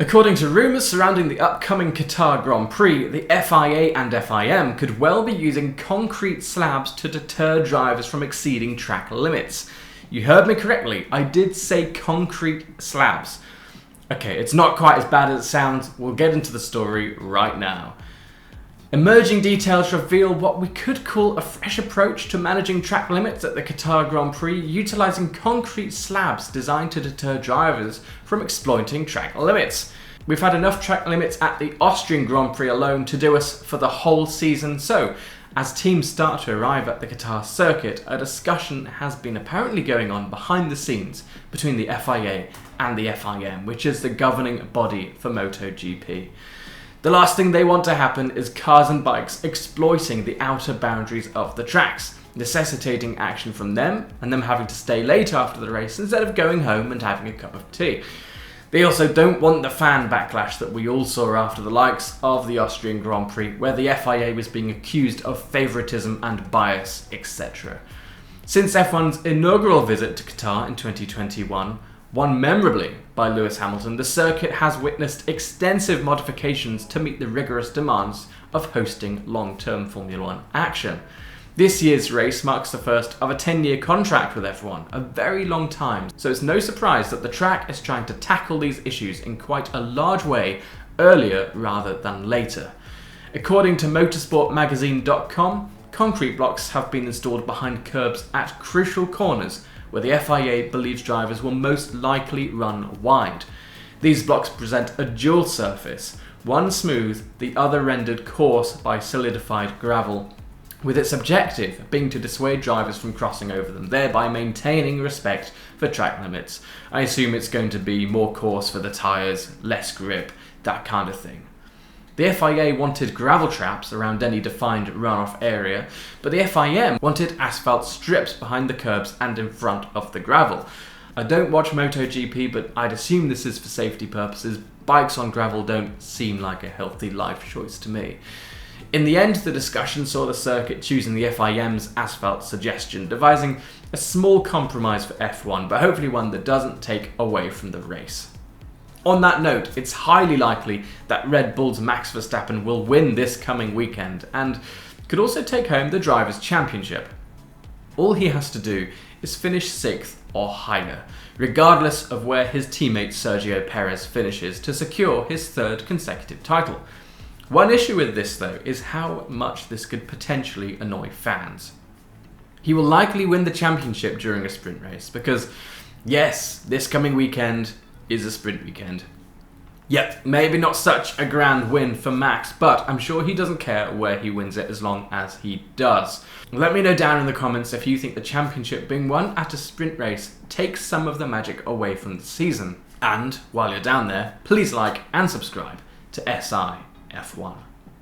According to rumours surrounding the upcoming Qatar Grand Prix, the FIA and FIM could well be using concrete slabs to deter drivers from exceeding track limits. You heard me correctly, I did say concrete slabs. Okay, it's not quite as bad as it sounds, we'll get into the story right now. Emerging details reveal what we could call a fresh approach to managing track limits at the Qatar Grand Prix, utilising concrete slabs designed to deter drivers from exploiting track limits. We've had enough track limits at the Austrian Grand Prix alone to do us for the whole season, so as teams start to arrive at the Qatar circuit, a discussion has been apparently going on behind the scenes between the FIA and the FIM, which is the governing body for MotoGP. The last thing they want to happen is cars and bikes exploiting the outer boundaries of the tracks, necessitating action from them and them having to stay late after the race instead of going home and having a cup of tea. They also don't want the fan backlash that we all saw after the likes of the Austrian Grand Prix, where the FIA was being accused of favouritism and bias, etc. Since F1's inaugural visit to Qatar in 2021, won memorably by Lewis Hamilton, the circuit has witnessed extensive modifications to meet the rigorous demands of hosting long-term Formula One action. This year's race marks the first of a 10-year contract with F1, a very long time, so it's no surprise that the track is trying to tackle these issues in quite a large way earlier rather than later. According to motorsportmagazine.com, concrete blocks have been installed behind curbs at crucial corners where the FIA believes drivers will most likely run wide. These blocks present a dual surface, one smooth, the other rendered coarse by solidified gravel, with its objective being to dissuade drivers from crossing over them, thereby maintaining respect for track limits. I assume it's going to be more coarse for the tyres, less grip, that kind of thing. The FIA wanted gravel traps around any defined runoff area, but the FIM wanted asphalt strips behind the curbs and in front of the gravel. I don't watch MotoGP, but I'd assume this is for safety purposes. Bikes on gravel don't seem like a healthy life choice to me. In the end, the discussion saw the circuit choosing the FIM's asphalt suggestion, devising a small compromise for F1, but hopefully one that doesn't take away from the race. On that note, it's highly likely that Red Bull's Max Verstappen will win this coming weekend and could also take home the Drivers' Championship. All he has to do is finish 6th or higher, regardless of where his teammate Sergio Perez finishes, to secure his 3rd consecutive title. One issue with this, though, is how much this could potentially annoy fans. He will likely win the championship during a sprint race because, yes, this coming weekend is a sprint weekend. Yep, maybe not such a grand win for Max, but I'm sure he doesn't care where he wins it as long as he does. Let me know down in the comments if you think the championship being won at a sprint race takes some of the magic away from the season. And while you're down there, please like and subscribe to SI F1.